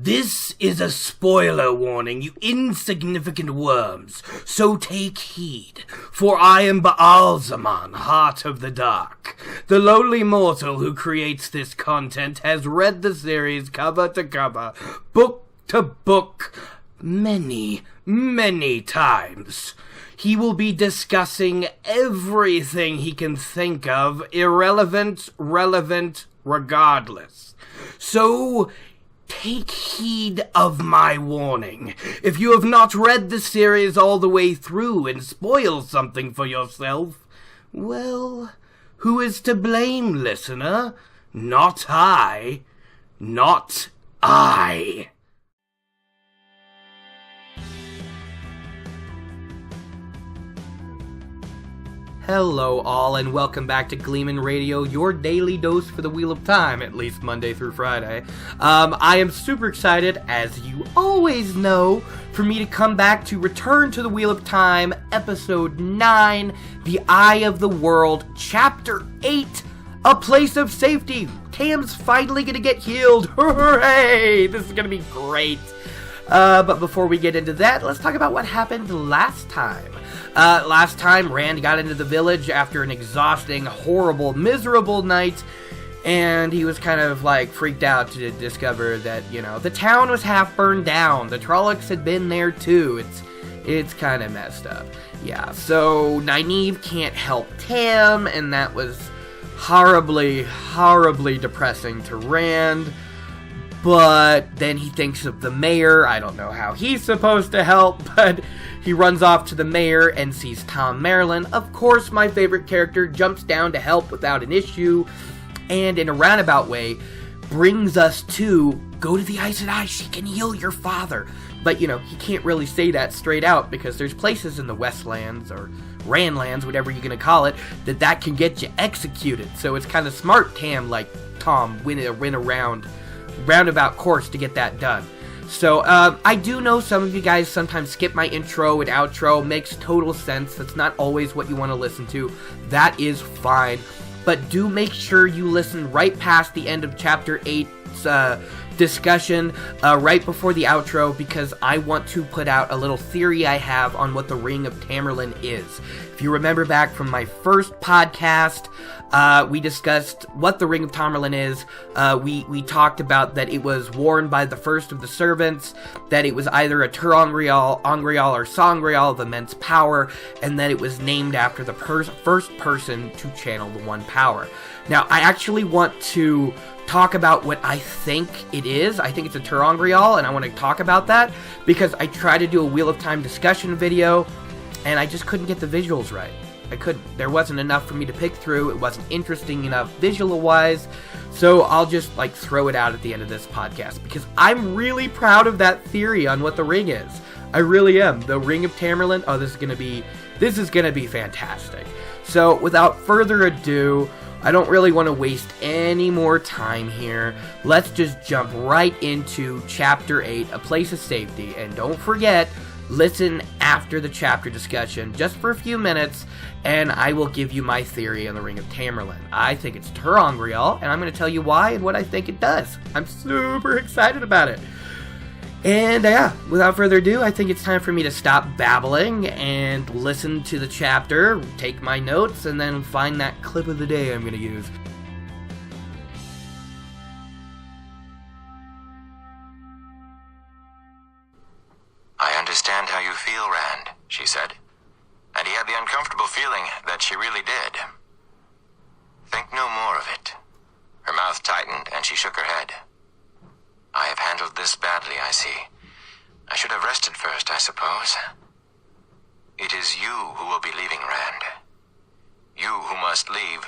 This is a spoiler warning, you insignificant worms, so take heed, for I am Baalzaman, Heart of the Dark. The lowly mortal who creates this content has read the series cover to cover, book to book, many, many times. He will be discussing everything he can think of, irrelevant, relevant, regardless. So, take heed of my warning. If you have not read the series all the way through and spoil something for yourself, well, who is to blame, listener? Not I. Not I. Hello all, and welcome back to Gleeman Radio, your daily dose for the Wheel of Time, at least Monday through Friday. I am super excited, as you always know, for me to come back to Return to the Wheel of Time, Episode 9, The Eye of the World, Chapter 8, A Place of Safety. Tam's finally gonna get healed. Hooray! This is gonna be great. But before we get into that, let's talk about what happened last time. Last time, Rand got into the village after an exhausting, horrible, miserable night, and he was kind of, freaked out to discover that, the town was half burned down. The Trollocs had been there, too. It's kind of messed up. Yeah, so Nynaeve can't help Tam, and that was horribly, horribly depressing to Rand. But then he thinks of the mayor. I don't know how he's supposed to help, but he runs off to the mayor and sees Tamyrlin. Of course, my favorite character jumps down to help without an issue, and in a roundabout way, brings us to, go to the Aes Sedai, she can heal your father. But, he can't really say that straight out, because there's places in the Westlands, or Randlands, whatever you're gonna call it, that can get you executed. So it's kind of smart Tam, Tom, win around roundabout course to get that done. So, I do know some of you guys sometimes skip my intro and outro. Makes total sense. That's not always what you want to listen to. That is fine. But do make sure you listen right past the end of Chapter 8's discussion, right before the outro, because I want to put out a little theory I have on what the Ring of Tamyrlin is. If you remember back from my first podcast, we discussed what the Ring of Tamyrlin is. We talked about that it was worn by the first of the servants, that it was either a Ter'Angreal, or Sangreal of immense power, and that it was named after the first person to channel the one power. Now, I actually want to talk about what I think it is. I think it's a Ter'Angreal, and I want to talk about that, because I tried to do a Wheel of Time discussion video, and I just couldn't get the visuals right. There wasn't enough for me to pick through. It wasn't interesting enough visual-wise, so I'll just, throw it out at the end of this podcast, because I'm really proud of that theory on what the ring is. I really am. The Ring of Tamyrlin, this is gonna be fantastic. So, without further ado, I don't really want to waste any more time here. Let's just jump right into Chapter 8, A Place of Safety, and don't forget, listen after the chapter discussion, just for a few minutes, and I will give you my theory on the Ring of Tamyrlin. I think it's Ter'Angreal, and I'm going to tell you why and what I think it does. I'm super excited about it. And without further ado, I think it's time for me to stop babbling and listen to the chapter, take my notes, and then find that clip of the day I'm going to use. I understand how you feel, Rand, she said. And he had the uncomfortable feeling that she really did. Think no more of it. Her mouth tightened and she shook her head. I have handled this badly, I see. I should have rested first, I suppose. It is you who will be leaving, Rand. You who must leave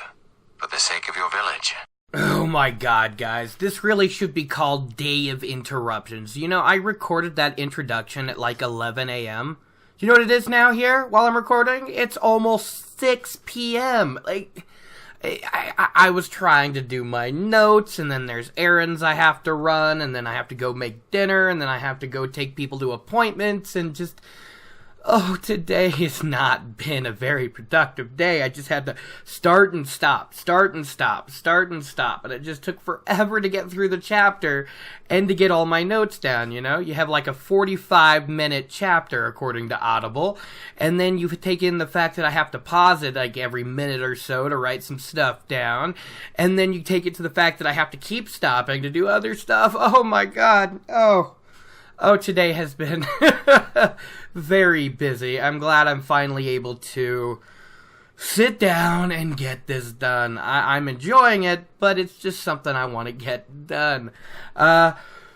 for the sake of your village. Oh my god, guys. This really should be called Day of Interruptions. I recorded that introduction at 11 a.m. Do you know what it is now here while I'm recording? It's almost 6 p.m. I was trying to do my notes, and then there's errands I have to run, and then I have to go make dinner, and then I have to go take people to appointments, and just... Oh, today has not been a very productive day. I just had to start and stop, and it just took forever to get through the chapter and to get all my notes down, you know? You have like a 45-minute chapter, according to Audible, and then you take in the fact that I have to pause it like every minute or so to write some stuff down, and then you take it to the fact that I have to keep stopping to do other stuff. Oh my god, Oh, today has been very busy. I'm glad I'm finally able to sit down and get this done. I'm enjoying it, but it's just something I want to get done.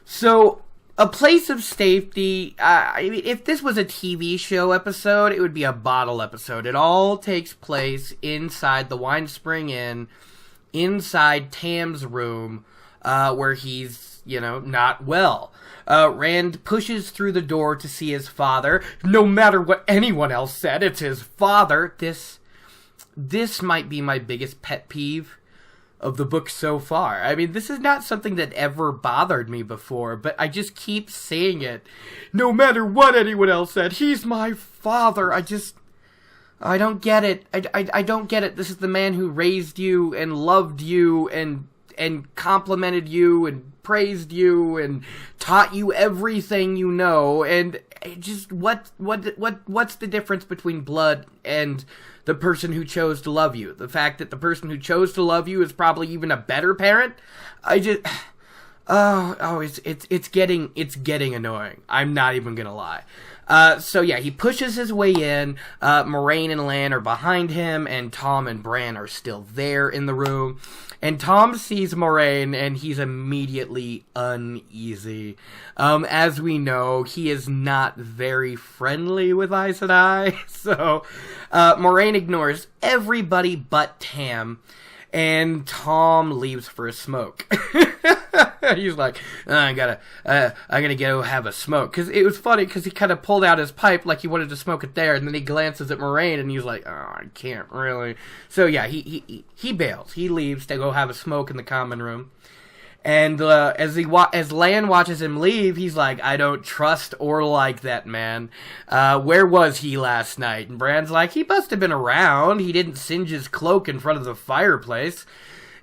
So, a place of safety, I mean, if this was a TV show episode, it would be a bottle episode. It all takes place inside the Wine Spring Inn, inside Tam's room, where he's, not well. Rand pushes through the door to see his father. No matter what anyone else said, it's his father. This might be my biggest pet peeve of the book so far. I mean, this is not something that ever bothered me before, but I just keep saying it. No matter what anyone else said, he's my father. I don't get it. I don't get it. This is the man who raised you and loved you and complimented you and praised you and taught you everything you know, and just what's the difference between blood and the person who chose to love you? The fact that the person who chose to love you is probably even a better parent? It's getting annoying. I'm not even gonna lie. So yeah, he pushes his way in. Moraine and Lan are behind him, and Tom and Bran are still there in the room. And Tom sees Moraine, and he's immediately uneasy. As we know, he is not very friendly with Aes Sedai. So, Moraine ignores everybody but Tam, and Tom leaves for a smoke. He's like, I gotta go have a smoke. Cause it was funny, cause he kind of pulled out his pipe like he wanted to smoke it there, and then he glances at Moraine, and he's like, I can't really. So yeah, he bails. He leaves to go have a smoke in the common room. And as Lan watches him leave, he's like, I don't trust or like that man. Where was he last night? And Bran's like, he must have been around. He didn't singe his cloak in front of the fireplace.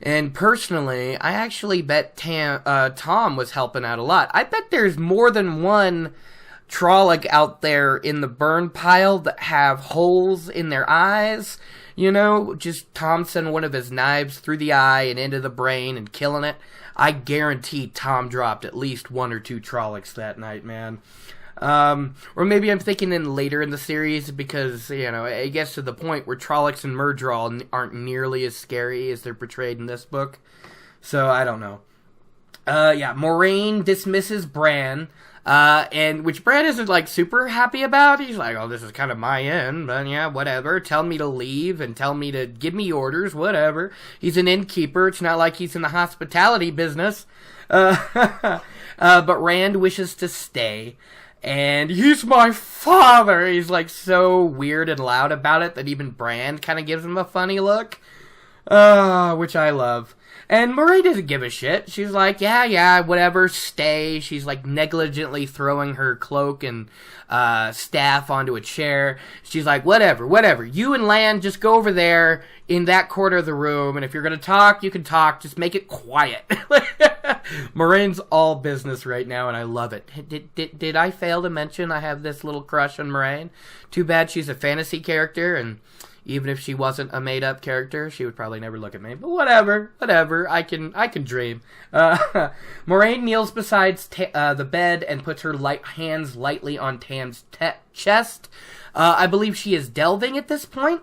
And personally, I actually bet Tom was helping out a lot. I bet there's more than one Trolloc out there in the burn pile that have holes in their eyes. Just Tom sending one of his knives through the eye and into the brain and killing it. I guarantee Tom dropped at least one or two Trollocs that night, man. Or maybe I'm thinking later in the series because, it gets to the point where Trollocs and Myrddraal aren't nearly as scary as they're portrayed in this book. So, I don't know. Moraine dismisses Bran, and which Bran isn't, super happy about. He's like, oh, this is kind of my end, but yeah, whatever. Tell me to leave and tell me to give me orders, whatever. He's an innkeeper. It's not like he's in the hospitality business. But Rand wishes to stay. And he's my father! He's so weird and loud about it that even Bran kind of gives him a funny look. Which I love. And Moraine doesn't give a shit. She's like, yeah, whatever, stay. She's negligently throwing her cloak and staff onto a chair. She's like, whatever. You and Lan just go over there in that corner of the room, and if you're gonna talk, you can talk. Just make it quiet. Moraine's all business right now, and I love it. Did I fail to mention I have this little crush on Moraine? Too bad she's a fantasy character, and even if she wasn't a made-up character, she would probably never look at me. But whatever. I can dream. Moraine kneels beside the bed and puts her hands lightly on Tam's chest. I believe she is delving at this point,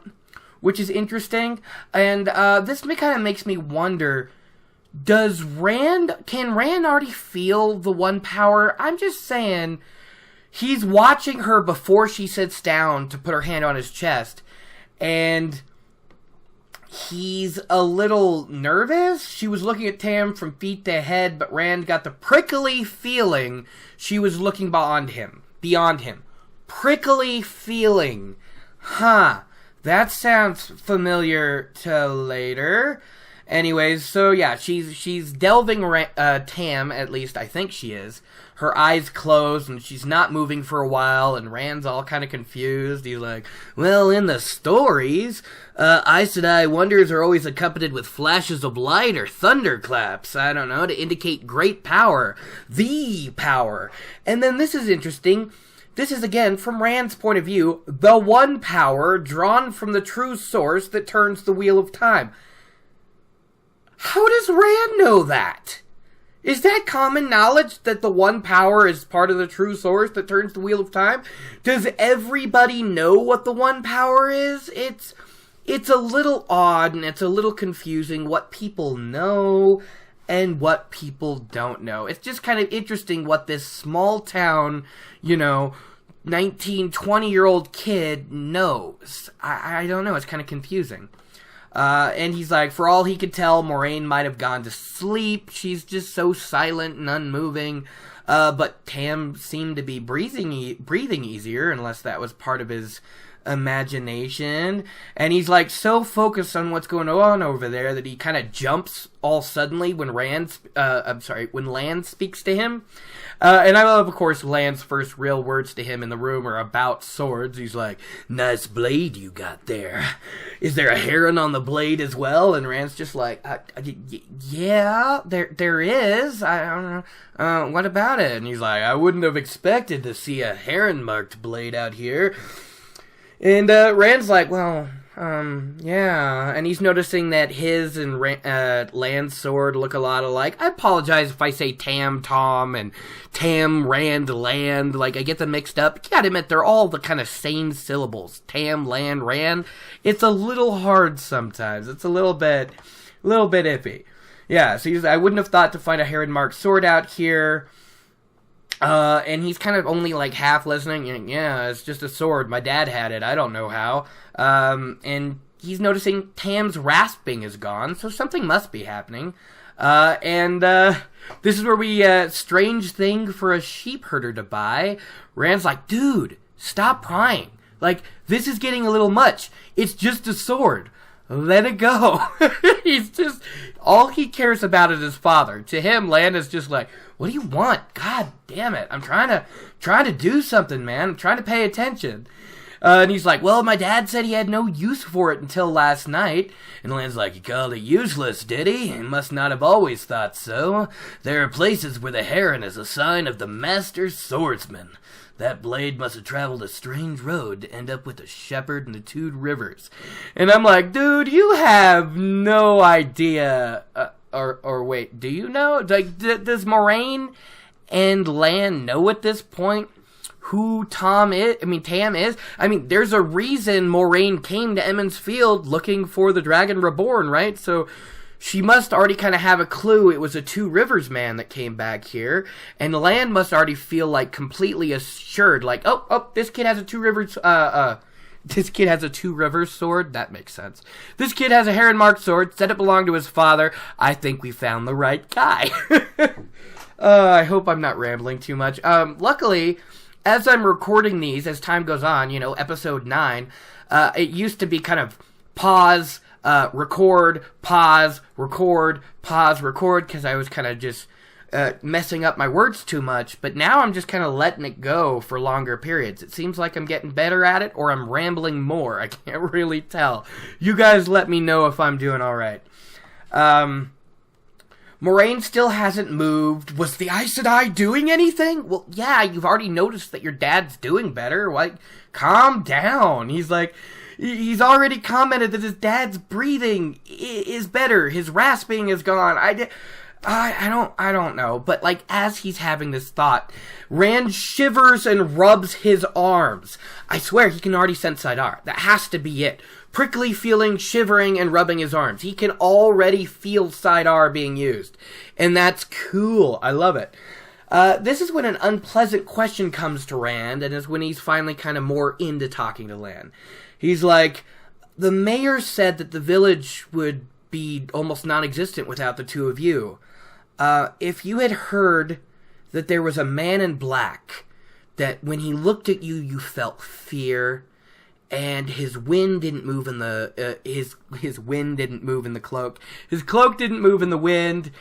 which is interesting. And this kind of makes me wonder, can Rand already feel the one power? I'm just saying, he's watching her before she sits down to put her hand on his chest. And he's a little nervous. She was looking at Tam from feet to head, but Rand got the prickly feeling she was looking beyond him. Prickly feeling. That sounds familiar to later. Anyways, so yeah, she's delving Tam, at least I think she is. Her eyes closed, and she's not moving for a while, and Rand's all kind of confused. He's like, well, in the stories, Aes Sedai wonders are always accompanied with flashes of light or thunderclaps, I don't know, to indicate great power. The power. And then this is interesting. This is, again, from Rand's point of view, the one power drawn from the true source that turns the Wheel of Time. How does Rand know that? Is that common knowledge that the one power is part of the true source that turns the Wheel of Time? Does everybody know what the one power is? It's a little odd and it's a little confusing what people know and what people don't know. It's just kind of interesting what this small town, 19, 20-year-old kid knows. I don't know. It's kind of confusing. And he's like, for all he could tell, Moraine might have gone to sleep. She's just so silent and unmoving. But Tam seemed to be breathing easier, unless that was part of his imagination. And he's like so focused on what's going on over there that he kind of jumps all suddenly when when Lan speaks to him. And I love, of course, Lan's first real words to him in the room are about swords. He's like, nice blade you got there. Is there a heron on the blade as well? And Rand's just like, yeah, there is. I don't know. What about it? And he's like, I wouldn't have expected to see a heron-marked blade out here. And Rand's like, well, yeah. And he's noticing that his and Lan's sword look a lot alike. I apologize if I say Tam, Tom, and Tam, Rand, Land. Like, I get them mixed up. You gotta admit, they're all the kind of same syllables. Tam, Land, Rand. It's a little hard sometimes. It's a little bit iffy. Yeah, so I wouldn't have thought to find a heron-marked sword out here. And he's kind of only like half listening. Yeah, it's just a sword. My dad had it. I don't know how. And he's noticing Tam's rasping is gone, so something must be happening. This is where we, strange thing for a sheep herder to buy. Rand's like, dude, stop prying. Like, this is getting a little much. It's just a sword. Let it go. He's just, all he cares about is his father. To him, Lan is just like, what do you want? God damn it. I'm trying to do something, man. I'm trying to pay attention. And he's like, well, my dad said he had no use for it until last night. And Lan's like, he called it useless, did he? He must not have always thought so. There are places where the heron is a sign of the master swordsman. That blade must have traveled a strange road to end up with the shepherd and the two rivers. And I'm like, dude, you have no idea. Or wait, do you know? Like, does Moraine and Lan know at this point who Tam is? I mean, there's a reason Moraine came to Emond's Field looking for the Dragon Reborn, right? So she must already kind of have a clue it was a Two Rivers man that came back here. And Lan must already feel like completely assured, like, oh, this kid has a Two Rivers, this kid has a Two Rivers sword? That makes sense. This kid has a heron-marked sword, said it belonged to his father. I think we found the right guy. I hope I'm not rambling too much. Luckily, as I'm recording these, as time goes on, episode 9, it used to be kind of pause, record, pause, record, pause, record, because I was kind of just messing up my words too much, but now I'm just kind of letting it go for longer periods. It seems like I'm getting better at it, or I'm rambling more. I can't really tell. You guys let me know if I'm doing alright. Moraine still hasn't moved. Was the Aes Sedai doing anything? Well, yeah, you've already noticed that your dad's doing better. Like, calm down. He's like, he's already commented that his dad's breathing is better. His rasping is gone. I don't know, but like as he's having this thought, Rand shivers and rubs his arms. I swear he can already sense Saidar. That has to be it. Prickly feeling, shivering, and rubbing his arms. He can already feel Saidar being used. And that's cool. I love it. This is when an unpleasant question comes to Rand, and is when he's finally kind of more into talking to Lan. He's like, the mayor said that the village would be almost non-existent without the two of you. If you had heard that there was a man in black, that when he looked at you, you felt fear, and his wind didn't move in the his wind didn't move in the cloak. His cloak didn't move in the wind,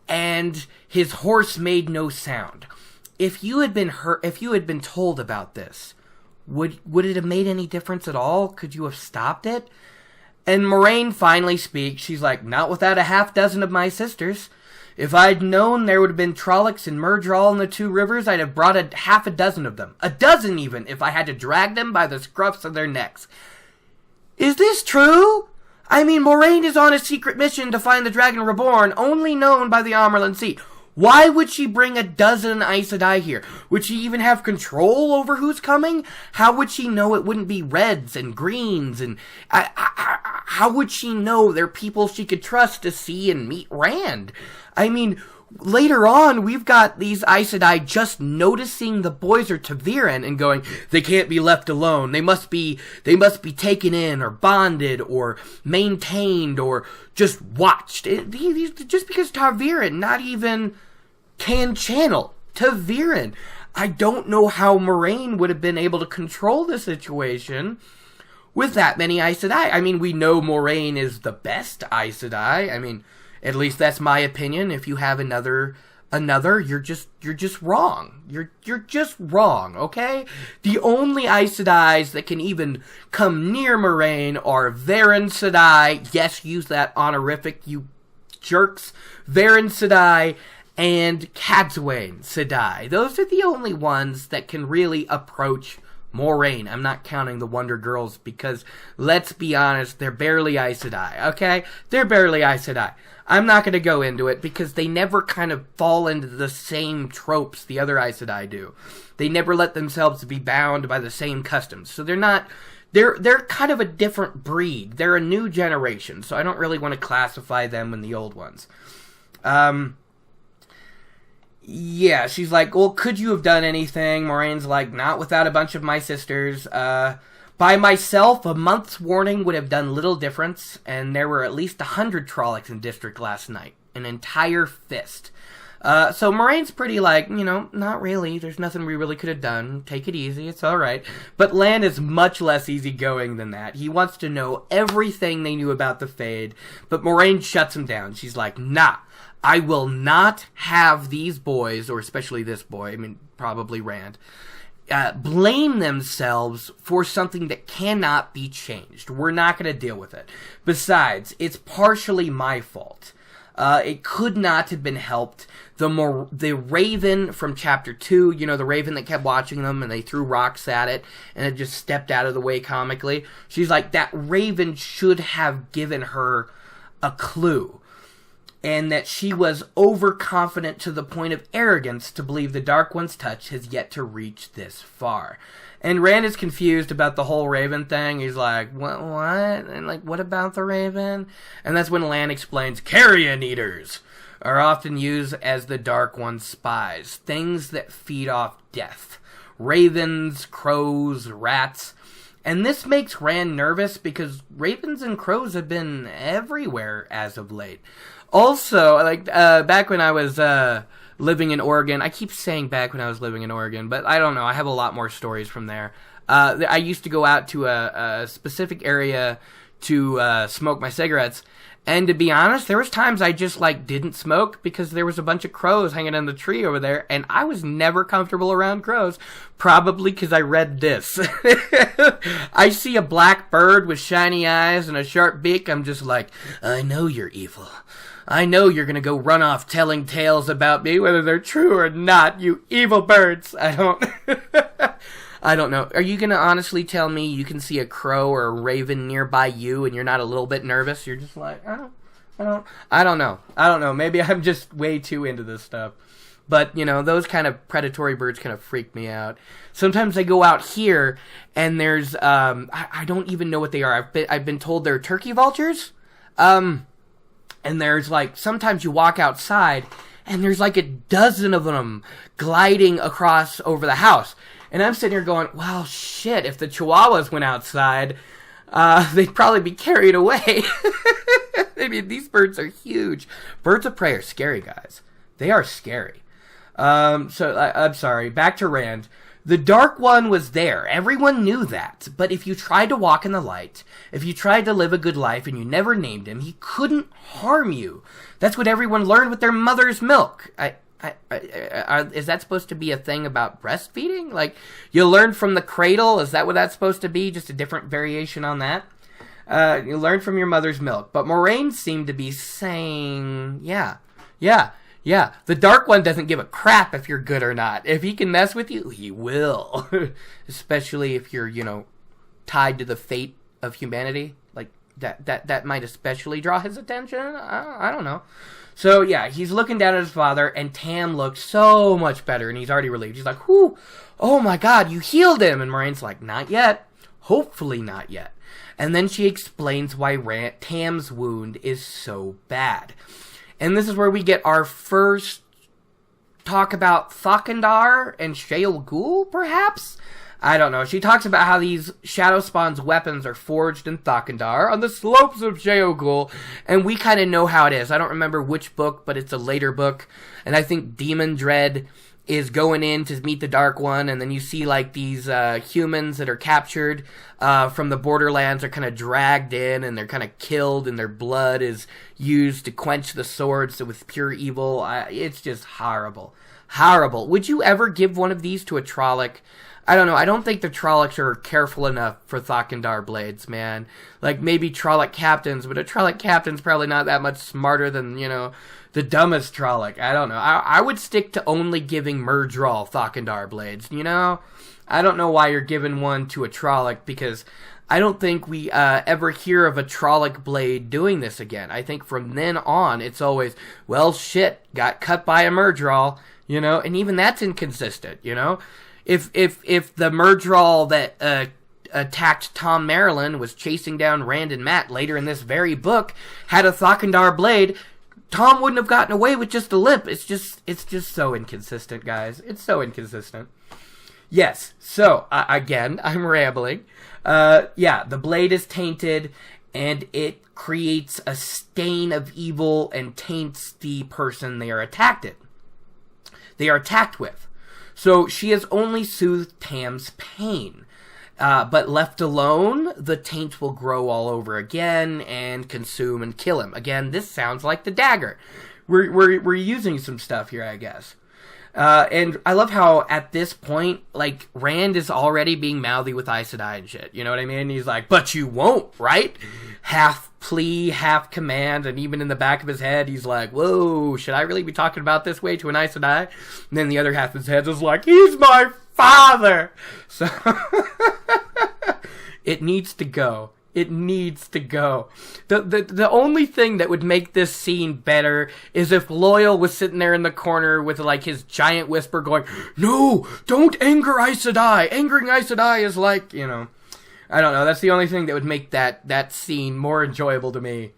and his horse made no sound. If you had been told about this, would it have made any difference at all? Could you have stopped it? And Moraine finally speaks. She's like, not without a half dozen of my sisters. If I'd known there would have been Trollocs and Murdral in the two rivers, I'd have brought half a dozen of them. A dozen even, if I had to drag them by the scruffs of their necks. Is this true? I mean, Moraine is on a secret mission to find the Dragon Reborn, only known by the Tamyrlin Sea. Why would she bring a dozen Aes Sedai here? Would she even have control over who's coming? How would she know it wouldn't be reds and greens? And how would she know they're people she could trust to see and meet Rand? I mean, later on, we've got these Aes Sedai just noticing the boys are Tamyrlin and going, they can't be left alone. They must be taken in or bonded or maintained or just watched. Just because Tamyrlin not even can channel Tamyrlin. I don't know how Moraine would have been able to control the situation with that many Aes Sedai. I mean, we know Moraine is the best Aes Sedai. I mean, at least that's my opinion. If you have another, you're just wrong. You're just wrong, okay? The only Aes Sedais that can even come near Moraine are Varen Sedai. Yes, use that honorific, you jerks. Varen Sedai and Cadsuane Sedai. Those are the only ones that can really approach Moraine. I'm not counting the Wonder Girls because, let's be honest, they're barely Aes Sedai, okay? They're barely Aes Sedai. I'm not going to go into it because they never kind of fall into the same tropes the other Aes Sedai do. They never let themselves be bound by the same customs. So they're kind of a different breed. They're a new generation, so I don't really want to classify them in the old ones. Yeah, she's like, well, could you have done anything? Moraine's like, not without a bunch of my sisters. By myself, a month's warning would have done little difference, and there were at least 100 Trollocs in District last night. An entire fist. So Moraine's pretty like, not really. There's nothing we really could have done. Take it easy. It's alright. But Lan is much less easygoing than that. He wants to know everything they knew about the Fade, but Moraine shuts him down. She's like, nah. I will not have these boys, or especially this boy, I mean, probably Rand, blame themselves for something that cannot be changed. We're not going to deal with it. Besides, it's partially my fault. It could not have been helped. The raven from chapter 2, the raven that kept watching them and they threw rocks at it and it just stepped out of the way comically. She's like, that raven should have given her a clue. And that she was overconfident to the point of arrogance to believe the Dark One's touch has yet to reach this far. And Rand is confused about the whole Raven thing. He's like, what? And like, what about the Raven? And that's when Lan explains, carrion eaters are often used as the Dark One's spies. Things that feed off death. Ravens, crows, rats. And this makes Rand nervous because ravens and crows have been everywhere as of late. Also, back when I was living in Oregon, I keep saying back when I was living in Oregon, but I don't know, I have a lot more stories from there. I used to go out to a specific area to smoke my cigarettes, and to be honest, there was times I just, didn't smoke because there was a bunch of crows hanging in the tree over there, and I was never comfortable around crows, probably because I read this. I see a black bird with shiny eyes and a sharp beak, I'm just like, I know you're evil. I know you're gonna go run off telling tales about me, whether they're true or not, you evil birds. I don't know. Are you gonna honestly tell me you can see a crow or a raven nearby you and you're not a little bit nervous? You're just like, I don't know. Maybe I'm just way too into this stuff. But, those kind of predatory birds kind of freak me out. Sometimes I go out here and there's, I don't even know what they are. I've been told they're turkey vultures. And there's sometimes you walk outside and there's a dozen of them gliding across over the house. And I'm sitting here going, well, shit, if the Chihuahuas went outside, they'd probably be carried away. I mean, these birds are huge. Birds of prey are scary, guys. They are scary. I'm sorry. Back to Rand. The Dark One was there. Everyone knew that. But if you tried to walk in the light, if you tried to live a good life and you never named him, he couldn't harm you. That's what everyone learned with their mother's milk. Is that supposed to be a thing about breastfeeding? Like, you learn from the cradle? Is that what that's supposed to be? Just a different variation on that? You learn from your mother's milk. But Moraine seemed to be saying, yeah. The Dark One doesn't give a crap if you're good or not. If he can mess with you, he will. Especially if you're, tied to the fate of humanity. Like, that might especially draw his attention. I don't know. So, yeah, he's looking down at his father, and Tam looks so much better, and he's already relieved. He's like, whew, oh my god, you healed him. And Moraine's like, not yet. Hopefully not yet. And then she explains why Tam's wound is so bad. And this is where we get our first talk about Thakandar and Sheol Ghul, perhaps? I don't know. She talks about how these Shadow Spawn's weapons are forged in Thakandar on the slopes of Sheol Ghul, and we kind of know how it is. I don't remember which book, but it's a later book, and I think Demon Dread is going in to meet the Dark One, and then you see, like, these humans that are captured from the Borderlands are kind of dragged in, and they're kind of killed, and their blood is used to quench the swords with pure evil. It's just horrible. Horrible. Would you ever give one of these to a Trolloc? I don't know. I don't think the Trollocs are careful enough for Thakandar blades, man. Like, maybe Trolloc captains, but a Trolloc captain's probably not that much smarter than, the dumbest Trolloc. I don't know. I would stick to only giving Myrddraal Thakandar blades, I don't know why you're giving one to a Trolloc, because I don't think we ever hear of a Trolloc blade doing this again. I think from then on, it's always, well, shit, got cut by a Myrddraal, and even that's inconsistent, If the Myrddraal that attacked Tamyrlin was chasing down Rand and Mat later in this very book had a Thakandar blade, Tom wouldn't have gotten away with just a limp. It's just so inconsistent, guys. It's so inconsistent. Yes, so, again, I'm rambling. The blade is tainted, and it creates a stain of evil and taints the person they are attacked with. So she has only soothed Tam's pain. But left alone, the taint will grow all over again and consume and kill him. Again, this sounds like the dagger. We're using some stuff here, I guess. And I love how at this point, like, Rand is already being mouthy with Aes Sedai and shit. You know what I mean? He's like, but you won't, right? Half plea, half command, and even in the back of his head, he's like, whoa, should I really be talking about this way to an Aes Sedai? And then the other half of his head is like, he's my father! So, it needs to go. It needs to go. The only thing that would make this scene better is if Loyal was sitting there in the corner with, like, his giant whisper going, no, don't anger Aes Sedai. Angering Aes Sedai is like, I don't know. That's the only thing that would make that scene more enjoyable to me.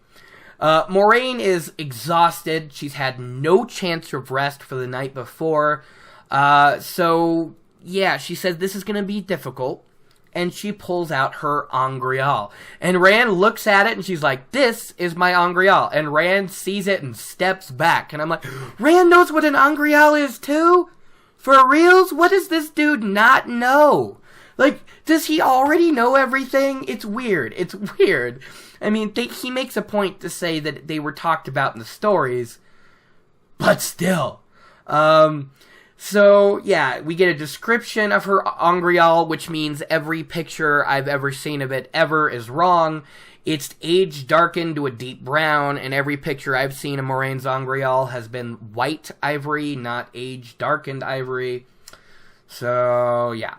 Moraine is exhausted. She's had no chance of rest for the night before. So, yeah, she says this is going to be difficult. And she pulls out her Ter'Angreal. And Rand looks at it and she's like, this is my Ter'Angreal. And Rand sees it and steps back. And I'm like, Rand knows what an Ter'Angreal is too? For reals? What does this dude not know? Like, does he already know everything? It's weird. It's weird. I mean, he makes a point to say that they were talked about in the stories. But still. So, yeah, we get a description of her Ter'Angreal, which means every picture I've ever seen of it ever is wrong. It's age darkened to a deep brown, and every picture I've seen of Moraine's Ter'Angreal has been white ivory, not age darkened ivory. So, yeah.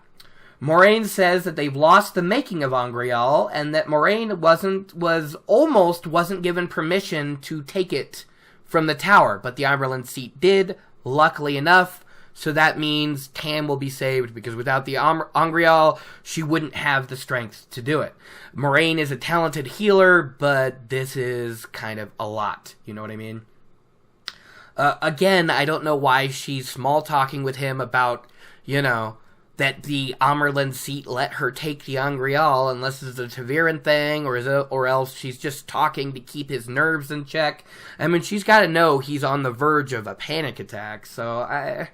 Moraine says that they've lost the making of Ter'Angreal, and that Moraine wasn't given permission to take it from the tower, but the Amyrlin seat did, luckily enough. So that means Tam will be saved, because without the Ter'Angreal, she wouldn't have the strength to do it. Moraine is a talented healer, but this is kind of a lot. You know what I mean? Again, I don't know why she's small-talking with him about, that the Amyrlin seat let her take the Ter'Angreal, unless it's a Ta'veren thing, or else she's just talking to keep his nerves in check. I mean, she's got to know he's on the verge of a panic attack, so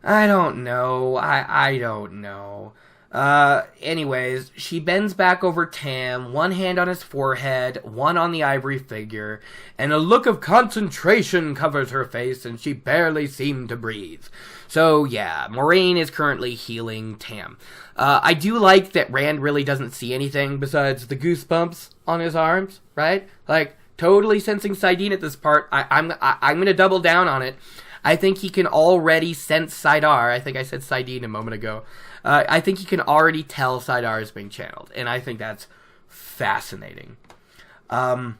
I don't know. I don't know. Anyways, she bends back over Tam, one hand on his forehead, one on the ivory figure, and a look of concentration covers her face, and she barely seemed to breathe. So, yeah, Moraine is currently healing Tam. I do like that Rand really doesn't see anything besides the goosebumps on his arms, right? Like, totally sensing Saidin at this part. I'm gonna double down on it. I think he can already sense Saidar. I think I said Saidin a moment ago. I think he can already tell Saidar is being channeled, and I think that's fascinating. I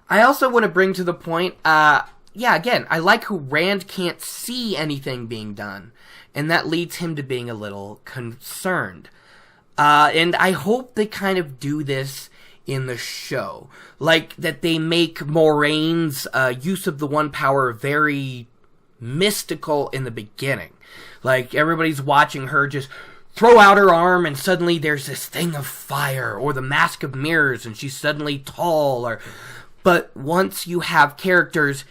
also want to bring to the point, again, I like how Rand can't see anything being done, and that leads him to being a little concerned. And I hope they kind of do this in the show. Like, that they make Moraine's use of the One Power very mystical in the beginning. Like, everybody's watching her just throw out her arm and suddenly there's this thing of fire, or the Mask of Mirrors and she's suddenly tall, but once you have characters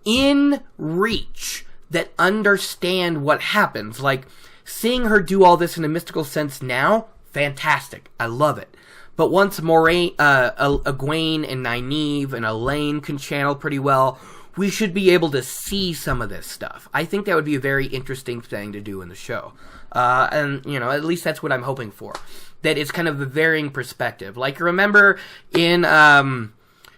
in reach that understand what happens, like, seeing her do all this in a mystical sense now, fantastic. I love it. But once Moraine, Egwene and Nynaeve and Elaine can channel pretty well, we should be able to see some of this stuff. I think that would be a very interesting thing to do in the show. And, at least that's what I'm hoping for. That it's kind of a varying perspective. Like, remember in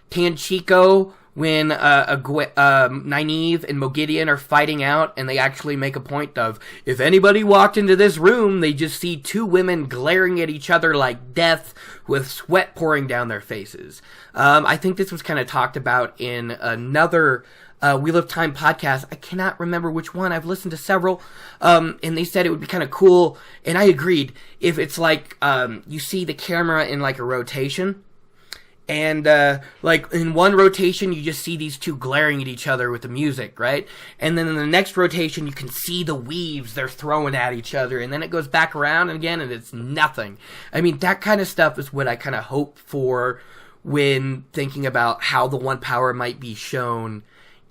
Tanchico, when Nynaeve and Mogideon are fighting out, and they actually make a point of, if anybody walked into this room, they just see two women glaring at each other like death, with sweat pouring down their faces. I think this was kind of talked about in another Wheel of Time podcast. I cannot remember which one. I've listened to several, and they said it would be kind of cool, and I agreed, if it's like, you see the camera in like a rotation, and, like, in one rotation, you just see these two glaring at each other with the music, right? And then in the next rotation, you can see the weaves they're throwing at each other, and then it goes back around again, and it's nothing. I mean, that kind of stuff is what I kind of hope for when thinking about how the One Power might be shown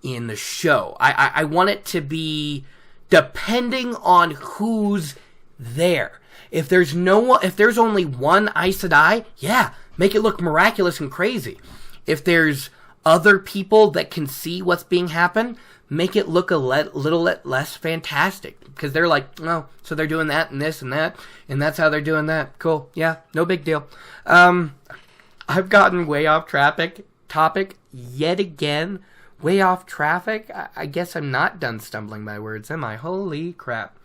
in the show. I want it to be depending on who's there. If there's only one Aes Sedai, yeah, make it look miraculous and crazy. If there's other people that can see what's being happen, make it look a little less fantastic. Because they're like, oh, so they're doing that and this and that, and that's how they're doing that. Cool, yeah, no big deal. I've gotten way off topic yet again. Way off traffic? I guess I'm not done stumbling my words, am I? Holy crap.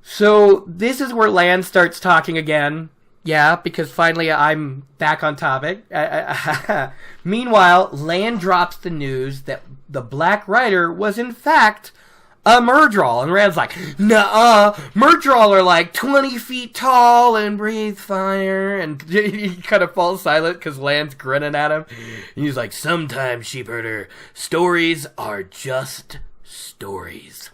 So, this is where Lan starts talking again. Yeah, because finally I'm back on topic. Meanwhile, Lan drops the news that the Black Rider was in fact a Myrddraal. And Rand's like, nuh-uh, Myrddraal are like 20 feet tall and breathe fire. And he kind of falls silent because Lan's grinning at him. And he's like, sometimes, sheepherder, stories are just stories.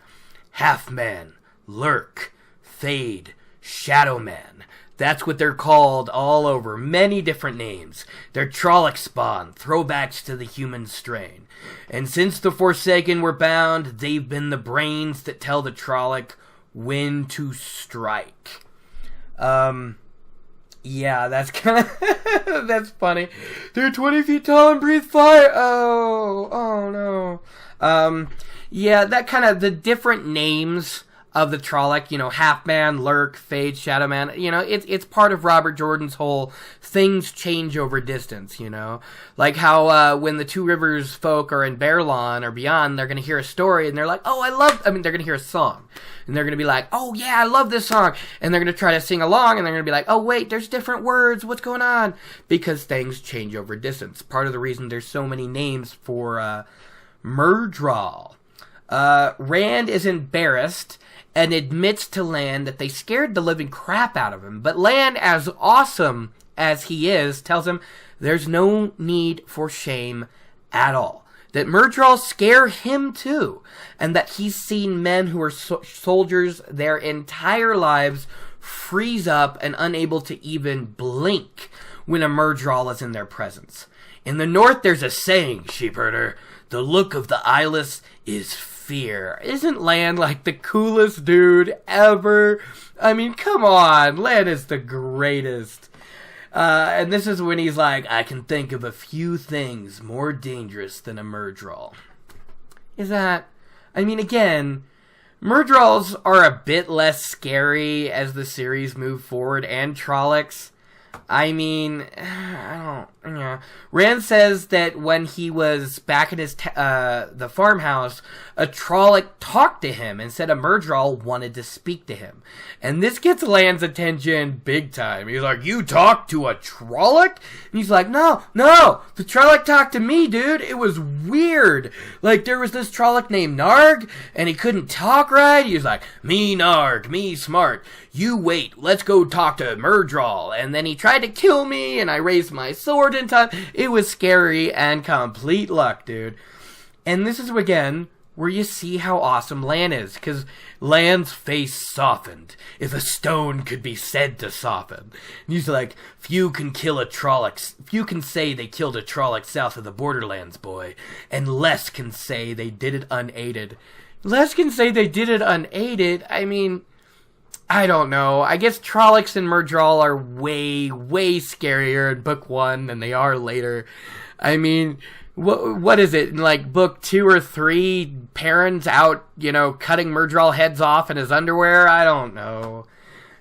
Half-man, lurk, fade, shadow man. That's what they're called all over. Many different names. They're Trolloc spawn, throwbacks to the human strain. And since the Forsaken were bound, they've been the brains that tell the Trolloc when to strike. Yeah, that's kind of... that's funny. They're 20 feet tall and breathe fire. Oh no. Yeah, that kind of... the different names of the Trolloc, Half-Man, Lurk, Fade, Shadow Man, it's part of Robert Jordan's whole things change over distance, Like how when the Two Rivers folk are in Baerlon or beyond, they're going to hear a story and they're like, they're going to hear a song. And they're going to be like, oh yeah, I love this song. And they're going to try to sing along and they're going to be like, oh wait, there's different words, what's going on? Because things change over distance. Part of the reason there's so many names for Myrddraal. Rand is embarrassed and admits to Lan that they scared the living crap out of him. But Lan, as awesome as he is, tells him there's no need for shame at all. That Myrddraal scare him too. And that he's seen men who are soldiers their entire lives freeze up and unable to even blink when a Myrddraal is in their presence. In the north, there's a saying, sheepherder. The look of the eyeless is fear. Isn't Lan like the coolest dude ever? I mean, come on. Lan is the greatest. And this is when he's like, I can think of a few things more dangerous than a Murdral. Is that... I mean, again, Murdrals are a bit less scary as the series move forward, and Trollocs. I mean, I don't... Yeah. Rand says that when he was back at his the farmhouse, a Trolloc talked to him and said a Murdral wanted to speak to him. And this gets Lan's attention big time. He's like, you talked to a Trolloc? And he's like, no, the Trolloc talked to me, dude. It was weird. Like, there was this Trolloc named Narg, and he couldn't talk right. He was like, me Narg, me smart. You wait, let's go talk to Murdral. And then he tried to kill me, and I raised my sword in time. It was scary and complete luck, dude. And this is, again, where you see how awesome Lan is, because Lan's face softened, if a stone could be said to soften. And he's like, few can kill a Trolloc, few can say they killed a Trolloc south of the borderlands, boy, and less can say they did it unaided. Less can say they did it unaided? I mean, I don't know. I guess Trollocs and Murdral are way, way scarier in book 1 than they are later. I mean... What is it, in like book 2 or 3, Perrin's out, cutting Murdral heads off in his underwear? I don't know.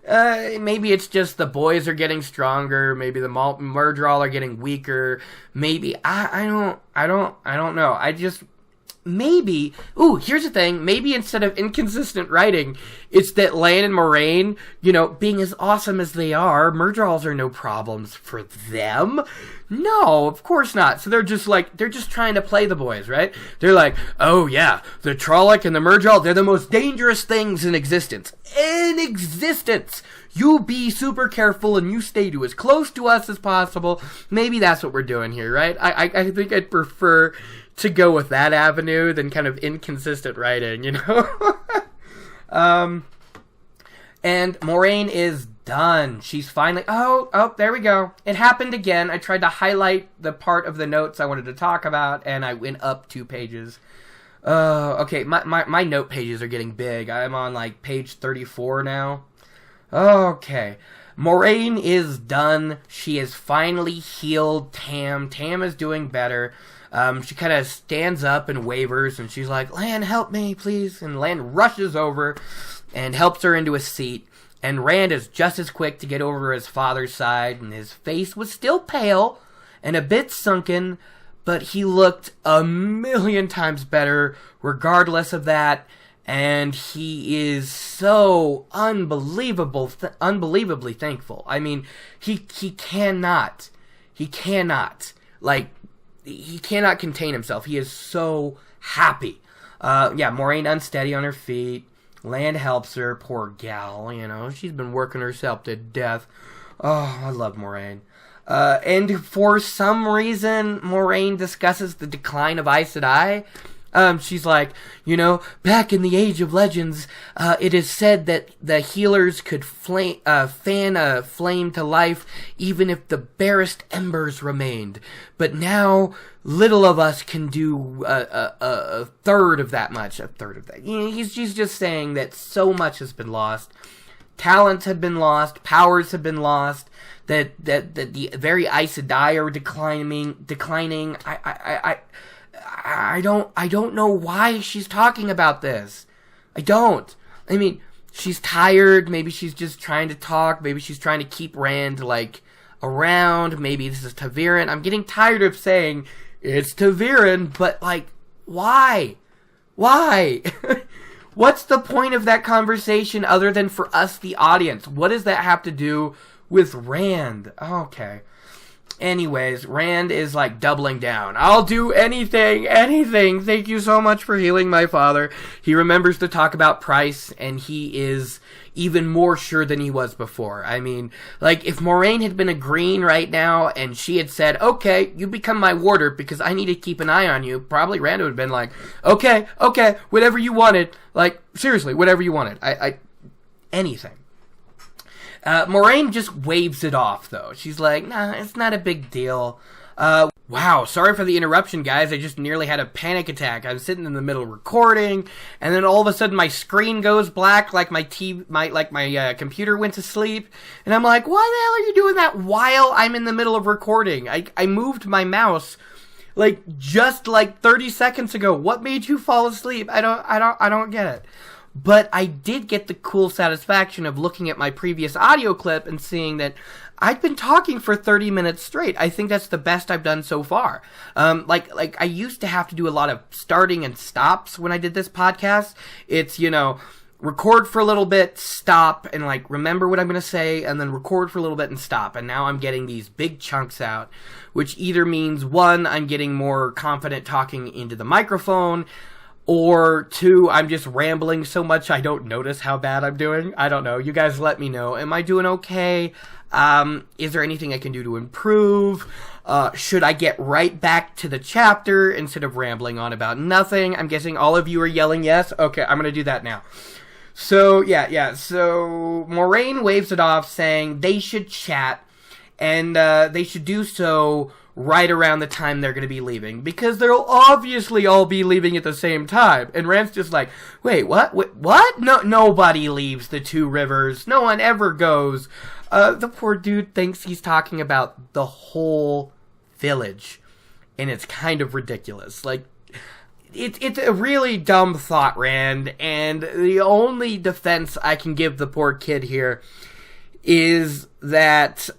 Maybe it's just the boys are getting stronger, maybe the Murdral are getting weaker, maybe, I don't know, maybe, here's the thing, maybe instead of inconsistent writing, it's that Lan and Moraine, being as awesome as they are, Murdrals are no problems for them. No, of course not. So they're just trying to play the boys, right? They're like, oh yeah, the Trolloc and the Murdral, they're the most dangerous things in existence. You be super careful and you stay to as close to us as possible. Maybe that's what we're doing here, right? I think I'd prefer to go with that avenue than kind of inconsistent writing, And Moraine is done. She's finally... Oh, there we go. It happened again. I tried to highlight the part of the notes I wanted to talk about, and I went up 2 pages. Okay, my note pages are getting big. I'm on, page 34 now. Okay. Moraine is done. She is finally healed Tam. Tam is doing better. She kind of stands up and wavers, and she's like, Lan, help me, please. And Lan rushes over and helps her into a seat. And Rand is just as quick to get over to his father's side, and his face was still pale and a bit sunken, but he looked a million times better regardless of that. And he is so unbelievably thankful. I mean, he cannot contain himself. He is so happy. Moraine unsteady on her feet. Lan helps her. Poor gal, she's been working herself to death. Oh, I love Moraine. And for some reason, Moraine discusses the decline of Aes Sedai. She's like, back in the Age of Legends, it is said that the healers could fan a flame to life even if the barest embers remained. But now, little of us can do a third of that much. A third of that. She's just saying that so much has been lost. Talents have been lost. Powers have been lost. That the very Aes Sedai are declining. I don't know why she's talking about this. I don't. I mean, she's tired. Maybe she's just trying to talk. Maybe she's trying to keep Rand, around. Maybe this is Ta'Veren. I'm getting tired of saying it's Ta'Veren, but, why? Why? What's the point of that conversation other than for us, the audience? What does that have to do with Rand? Okay. Anyways, Rand is doubling down. I'll do anything. Thank you so much for healing my father. He remembers to talk about Price, and he is even more sure than he was before. I mean, if Moraine had been agreeing right now, and she had said, okay, you become my warder because I need to keep an eye on you, probably Rand would have been like, okay, whatever you wanted. Seriously, whatever you wanted. Anything. Moraine just waves it off, though. She's like, nah, it's not a big deal. Wow, sorry for the interruption, guys. I just nearly had a panic attack. I was sitting in the middle of recording, and then all of a sudden my screen goes black, like my computer went to sleep, and I'm like, why the hell are you doing that while I'm in the middle of recording? I moved my mouse just 30 seconds ago. What made you fall asleep? I don't get it. But I did get the cool satisfaction of looking at my previous audio clip and seeing that I'd been talking for 30 minutes straight. I think that's the best I've done so far. I used to have to do a lot of starting and stops when I did this podcast. It's, record for a little bit, stop, and remember what I'm going to say, and then record for a little bit and stop. And now I'm getting these big chunks out, which either means, one, I'm getting more confident talking into the microphone, or two, I'm just rambling so much I don't notice how bad I'm doing. I don't know. You guys let me know. Am I doing okay? Is there anything I can do to improve? Should I get right back to the chapter instead of rambling on about nothing? I'm guessing all of you are yelling yes. Okay, I'm going to do that now. So, yeah. So, Moraine waves it off saying they should chat, and they should do so right around the time they're going to be leaving, because they'll obviously all be leaving at the same time. And Rand's just like, wait, what? What? No, nobody leaves the Two Rivers. No one ever goes. The poor dude thinks he's talking about the whole village, and it's kind of ridiculous. It's a really dumb thought, Rand, and the only defense I can give the poor kid here is that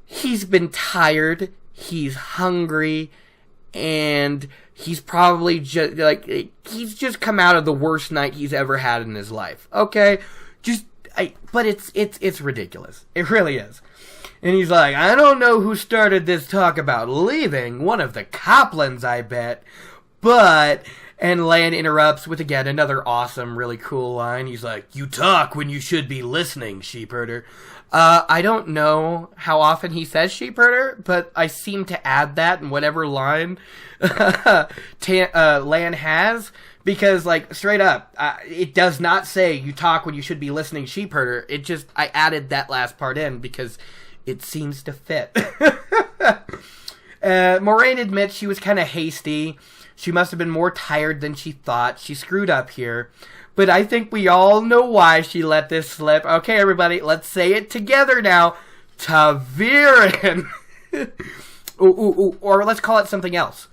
he's been tired, he's hungry, and he's probably just, he's just come out of the worst night he's ever had in his life. Okay? But it's ridiculous. It really is. And he's like, I don't know who started this talk about leaving. One of the Coplans, I bet. But, and Lan interrupts with, again, another awesome, really cool line. He's like, you talk when you should be listening, sheepherder. I don't know how often he says sheepherder, but I seem to add that in whatever line Lan has, because, straight up, it does not say you talk when you should be listening, sheepherder. It just, I added that last part in because it seems to fit. Moraine admits she was kind of hasty. She must have been more tired than she thought. She screwed up here. But I think we all know why she let this slip. Okay, everybody, let's say it together now. Tamyrlin. Or let's call it something else.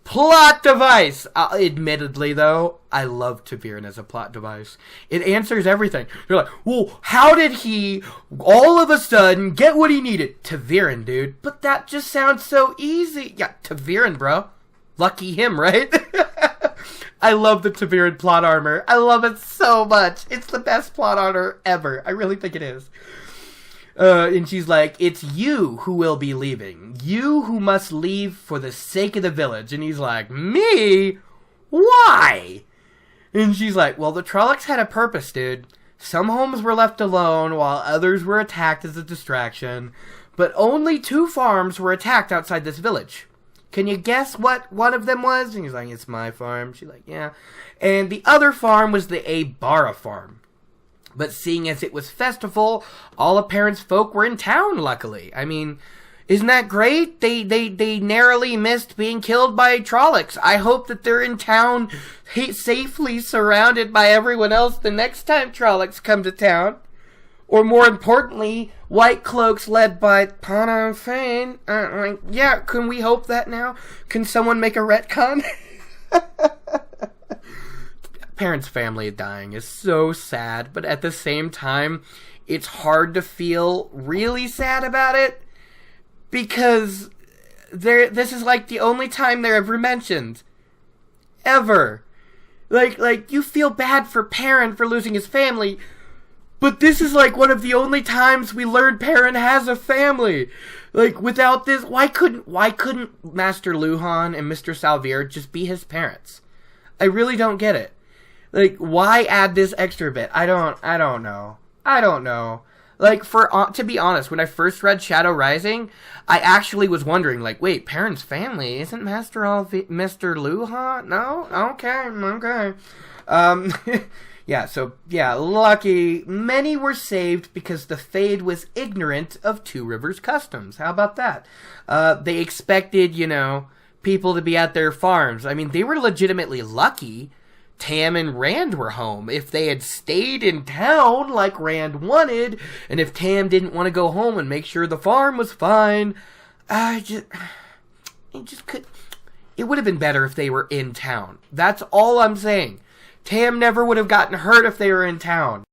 Plot device. Admittedly, though, I love Tamyrlin as a plot device. It answers everything. You're like, well, how did he all of a sudden get what he needed? Tamyrlin, dude. But that just sounds so easy. Yeah, Tamyrlin, bro. Lucky him, right? I love the Tamyrlin plot armor. I love it so much. It's the best plot armor ever. I really think it is. And she's like, it's you who will be leaving. You who must leave for the sake of the village. And he's like, me? Why? And she's like, well, the Trollocs had a purpose, dude. Some homes were left alone while others were attacked as a distraction. But only 2 farms were attacked outside this village. Can you guess what one of them was? And he's like, it's my farm. She's like, yeah. And the other farm was the Abara farm. But seeing as it was festival, all of Perrin's folk were in town, luckily. I mean, isn't that great? They narrowly missed being killed by Trollocs. I hope that they're in town safely surrounded by everyone else the next time Trollocs come to town. Or more importantly, White Cloaks led by Pana and Fane. Yeah, can we hope that now? Can someone make a retcon? Perrin's family dying is so sad, but at the same time, it's hard to feel really sad about it, because this is the only time they're ever mentioned. Ever. You feel bad for Perrin for losing his family, but this is one of the only times we learned Perrin has a family. Without this, why couldn't Master Luhan and Mr. Salvir just be his parents? I really don't get it. Why add this extra bit? I don't know. To be honest, when I first read Shadow Rising, I actually was wondering, wait, Perrin's family, isn't Mr. Luhan? No? Okay. lucky. Many were saved because the Fade was ignorant of Two Rivers customs. How about that? They expected, people to be at their farms. I mean, they were legitimately lucky Tam and Rand were home. If they had stayed in town like Rand wanted, and if Tam didn't want to go home and make sure the farm was fine, it would have been better if they were in town. That's all I'm saying. Tam never would have gotten hurt if they were in town.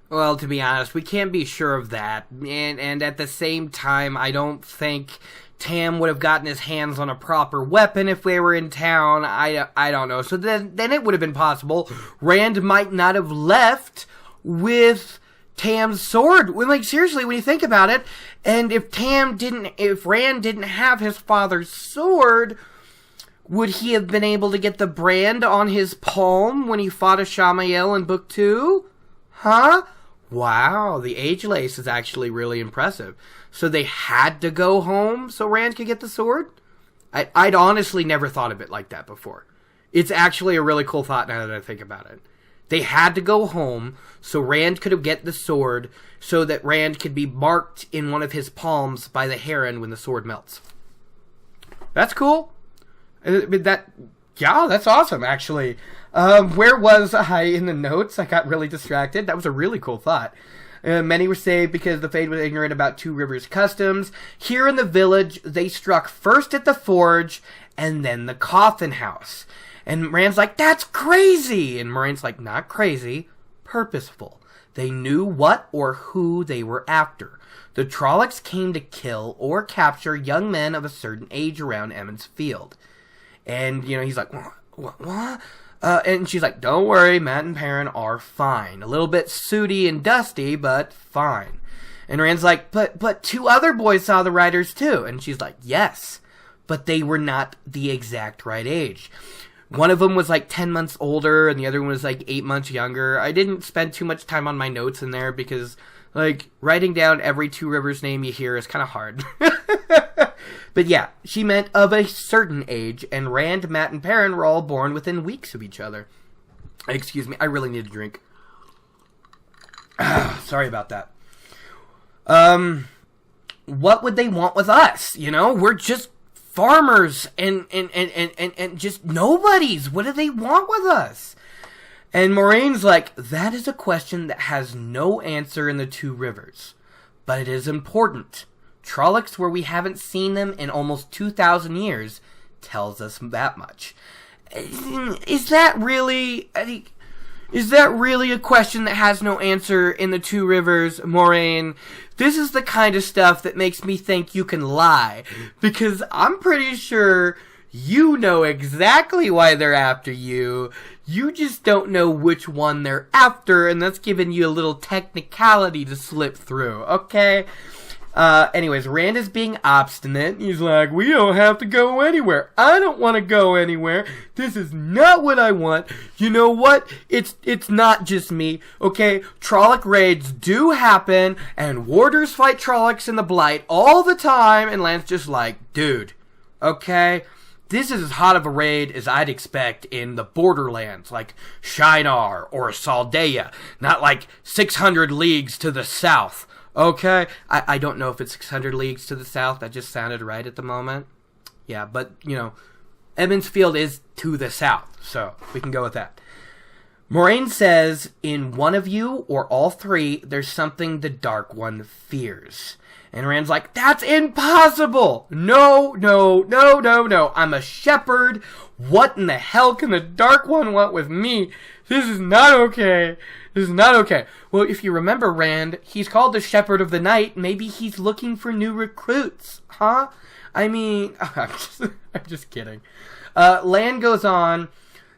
Well, to be honest, we can't be sure of that. And at the same time, I don't think Tam would have gotten his hands on a proper weapon if they were in town. I don't know. So then it would have been possible. Rand might not have left with Tam's sword. Like, seriously, when you think about it, and if Rand didn't have his father's sword, would he have been able to get the brand on his palm when he fought Ashamael in Book 2? Huh? Wow, the age lace is actually really impressive. So they had to go home so Rand could get the sword? I'd honestly never thought of it like that before. It's actually a really cool thought now that I think about it. They had to go home so Rand could get the sword so that Rand could be marked in one of his palms by the heron when the sword melts. That's cool. That's awesome, actually. Where was I in the notes? I got really distracted. That was a really cool thought. Many were saved because the Fade was ignorant about Two Rivers customs. Here in the village, they struck first at the forge and then the coffin house. And Rand's like, that's crazy! And Moraine's like, not crazy, purposeful. They knew what or who they were after. The Trollocs came to kill or capture young men of a certain age around Emond's Field. And, he's like, what? And she's like, don't worry, Matt and Perrin are fine. A little bit sooty and dusty, but fine. And Rand's like, but two other boys saw the riders too. And she's like, yes, but they were not the exact right age. One of them was like 10 months older, and the other one was like 8 months younger. I didn't spend too much time on my notes in there because, writing down every Two Rivers name you hear is kind of hard. But yeah, she meant of a certain age, and Rand, Matt, and Perrin were all born within weeks of each other. Excuse me, I really need a drink. Sorry about that. What would they want with us? We're just farmers and just nobodies. What do they want with us? And Moraine's like, that is a question that has no answer in the Two Rivers, but it is important. Trollocs, where we haven't seen them in almost 2,000 years, tells us that much. Is that really a question that has no answer in the Two Rivers, Moraine? This is the kind of stuff that makes me think you can lie, because I'm pretty sure you know exactly why they're after you. You just don't know which one they're after, and that's giving you a little technicality to slip through, okay? Anyways, Rand is being obstinate. He's like, we don't have to go anywhere. I don't want to go anywhere. This is not what I want. You know what? It's not just me, okay? Trolloc raids do happen, and warders fight Trollocs in the Blight all the time, and Lan's just like, dude, okay? This is as hot of a raid as I'd expect in the Borderlands, like Shinar or Saldaea, not like 600 leagues to the south. Okay, I don't know if it's 600 leagues to the south. That just sounded right at the moment. Yeah, but, Emond's Field is to the south, so we can go with that. Moraine says, in one of you, or all three, there's something the Dark One fears. And Rand's like, that's impossible! No. I'm a shepherd. What in the hell can the Dark One want with me? This is not okay. Well, if you remember Rand, he's called the Shepherd of the Night. Maybe he's looking for new recruits, huh? I mean, I'm just kidding. Lan goes on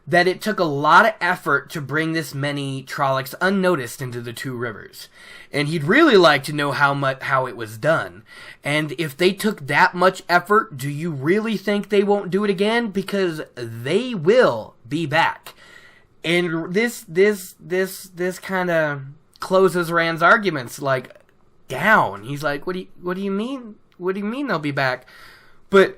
that it took a lot of effort to bring this many Trollocs unnoticed into the Two Rivers. And he'd really like to know how it was done. And if they took that much effort, do you really think they won't do it again? Because they will be back. And this kind of closes Rand's arguments, down. He's like, what do you mean? What do you mean they'll be back? But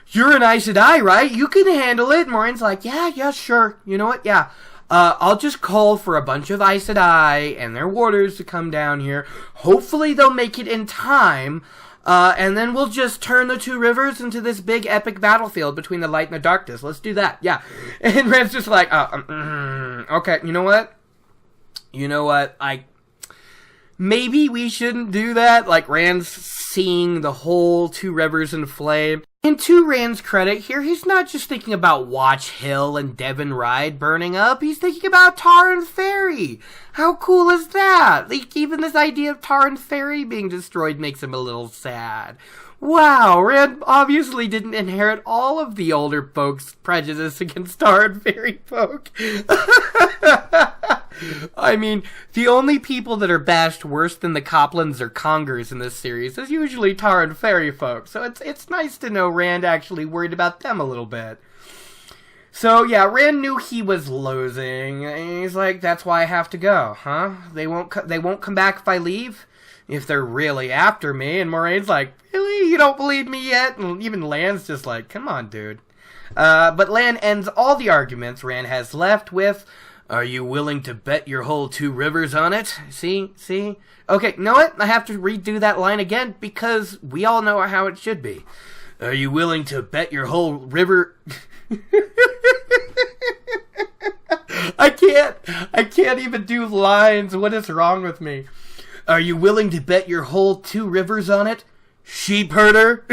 you're an Aes Sedai, right? You can handle it. And Moraine's like, yeah, sure. You know what? Yeah. I'll just call for a bunch of Aes Sedai and their warders to come down here. Hopefully they'll make it in time. And then we'll just turn the two rivers into this big epic battlefield between the light and the darkness. Let's do that. Yeah. And Rand's just like, okay, you know what? Maybe we shouldn't do that. Like, Rand's seeing the whole two rivers in flame. And to Rand's credit here, he's not just thinking about Watch Hill and Devon Ride burning up. He's thinking about Tarn Ferry. How cool is that? Like, even this idea of Tarn Ferry being destroyed makes him a little sad. Wow, Rand obviously didn't inherit all of the older folks' prejudice against Tarn Ferry folk. I mean, the only people that are bashed worse than the Coplans or Congers in this series is usually Tarn Ferry folk, so it's nice to know Rand actually worried about them a little bit. So, yeah, Rand knew he was losing, and he's like, that's why I have to go, huh? They won't come back if I leave? If they're really after me? And Moraine's like, really? You don't believe me yet? And even Lan's just like, come on, dude. But Lan ends all the arguments Rand has left with, are you willing to bet your whole two rivers on it? See? Okay, know what? I have to redo that line again because we all know how it should be. Are you willing to bet your whole river... I can't even do lines. What is wrong with me? Are you willing to bet your whole two rivers on it? Sheep herder?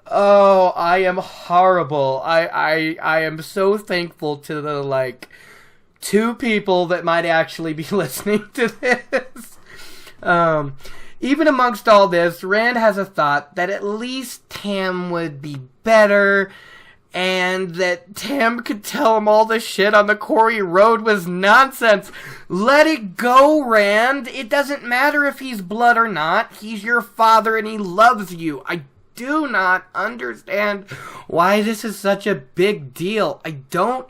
Oh, I am horrible. I am so thankful to the, two people that might actually be listening to this. Even amongst all this, Rand has a thought that at least Tam would be better, and that Tam could tell him all the shit on the Quarry Road was nonsense. Let it go, Rand. It doesn't matter if he's blood or not. He's your father and he loves you. I do not understand why this is such a big deal. I don't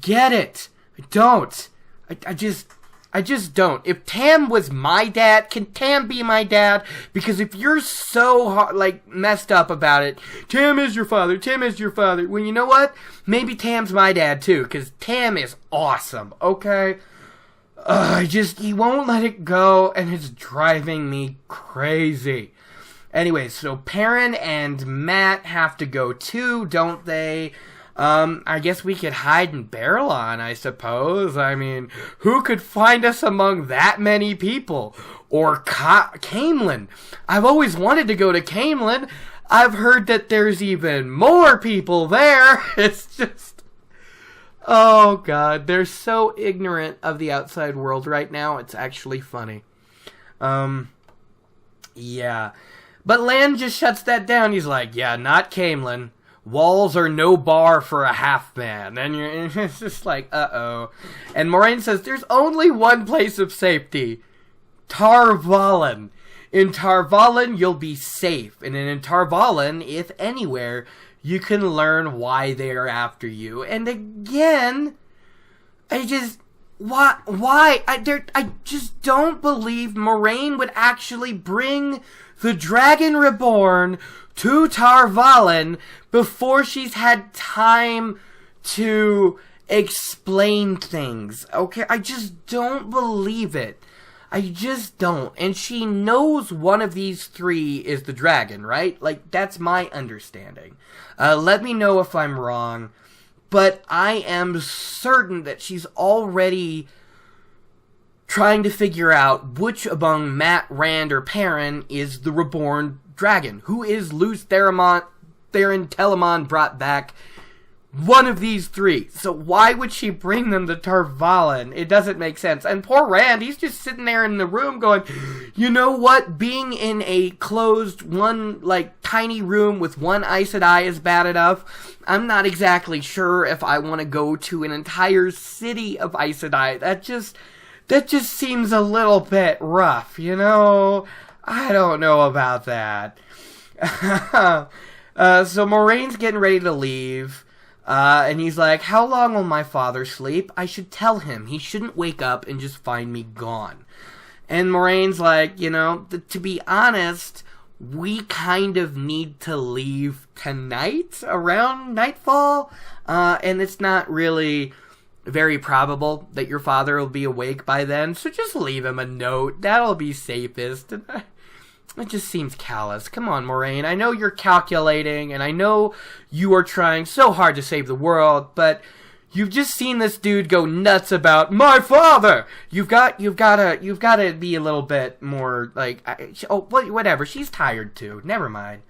get it. I don't. I just don't. If Tam was my dad, can Tam be my dad? Because if you're so, messed up about it, Tam is your father, well, you know what? Maybe Tam's my dad, too, because Tam is awesome, okay? He won't let it go, and it's driving me crazy. Anyway, so Perrin and Matt have to go, too, don't they? I guess we could hide in Barrelon, I suppose. I mean, who could find us among that many people? Or Caemlyn. I've always wanted to go to Caemlyn. I've heard that there's even more people there. It's just... Oh, God. They're so ignorant of the outside world right now. It's actually funny. Yeah. But Lan just shuts that down. He's like, yeah, not Caemlyn. Walls are no bar for a half-man. And it's just like, uh-oh. And Moraine says, there's only one place of safety. Tar Valon. In Tar Valon, you'll be safe. And in Tar Valon, if anywhere, you can learn why they are after you. And again, why? I just don't believe Moraine would actually bring the Dragon Reborn to Tar Valon before she's had time to explain things. Okay, I just don't believe it. I just don't. And she knows one of these three is the dragon, right? That's my understanding. Let me know if I'm wrong. But I am certain that she's already trying to figure out which among Matt, Rand, or Perrin is the reborn dragon. Who is Luce Theron Telamon brought back? One of these three. So why would she bring them to Tar Valon? It doesn't make sense. And poor Rand, he's just sitting there in the room going, you know what? Being in a closed tiny room with one Aes Sedai is bad enough. I'm not exactly sure if I want to go to an entire city of Aes Sedai. That just seems a little bit rough, you know? I don't know about that. So Moraine's getting ready to leave. And he's like, how long will my father sleep? I should tell him. He shouldn't wake up and just find me gone. And Moraine's like, to be honest, we kind of need to leave tonight around nightfall, and it's not really very probable that your father will be awake by then, so just leave him a note. That'll be safest. It just seems callous. Come on, Moraine. I know you're calculating, and I know you are trying so hard to save the world, but you've just seen this dude go nuts about my father. You've got to be a little bit more like, whatever. She's tired too. Never mind.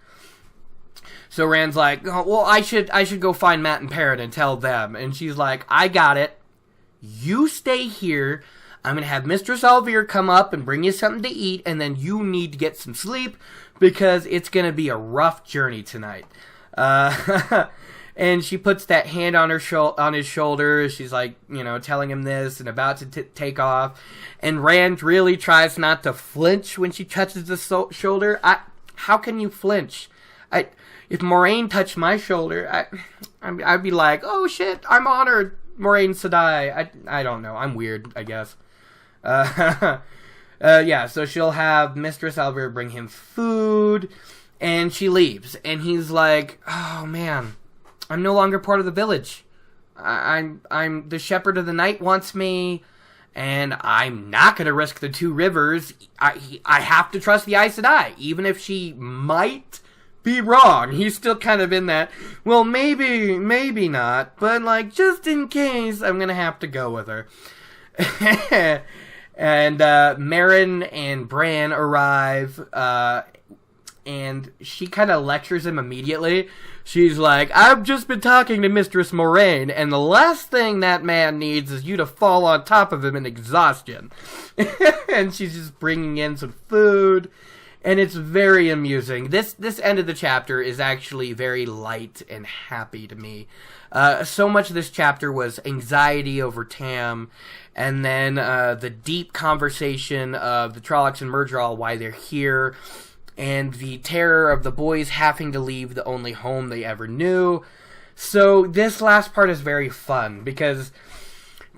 So Rand's like, oh, well, I should go find Matt and Perrin and tell them. And she's like, I got it. You stay here. I'm going to have Mistress Alvear come up and bring you something to eat, and then you need to get some sleep because it's going to be a rough journey tonight. And she puts that hand on his shoulder. She's like, telling him this and about to take off. And Rand really tries not to flinch when she touches the shoulder. How can you flinch? If Moraine touched my shoulder, I'd be like, oh shit, I'm honored, Moraine Sedai. I don't know. I'm weird, I guess. So she'll have Mistress Alvear bring him food, and she leaves. And he's like, oh man, I'm no longer part of the village. I'm the Shepherd of the Night wants me, and I'm not going to risk the two rivers. I have to trust the Aes Sedai, even if she might be wrong. He's still kind of in that, well, maybe not, but like, just in case, I'm going to have to go with her. And Meryn and Bran arrive, and she kind of lectures him immediately. She's like, I've just been talking to Mistress Moraine, and the last thing that man needs is you to fall on top of him in exhaustion. And she's just bringing in some food, and it's very amusing. This end of the chapter is actually very light and happy to me. So much of this chapter was anxiety over Tam, and then the deep conversation of the Trollocs and Myrddraal, why they're here, and the terror of the boys having to leave the only home they ever knew. So this last part is very fun, because,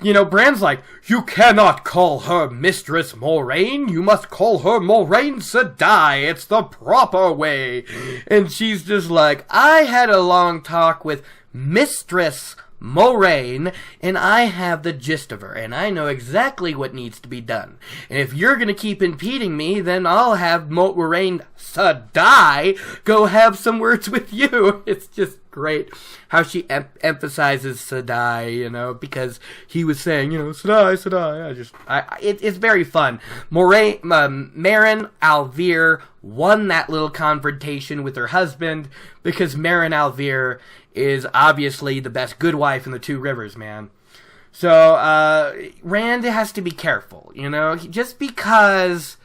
Bran's like, you cannot call her Mistress Moraine, you must call her Moraine Sedai, it's the proper way. And she's just like, I had a long talk with Mistress Moraine, and I have the gist of her, and I know exactly what needs to be done. And if you're gonna keep impeding me, then I'll have Moraine Sedai go have some words with you. It's just great how she emphasizes Sedai, because he was saying, Sedai. It's very fun. Meryn Alvear won that little confrontation with her husband, because Meryn Alvear is obviously the best good wife in the Two Rivers, man. So, Rand has to be careful, just because,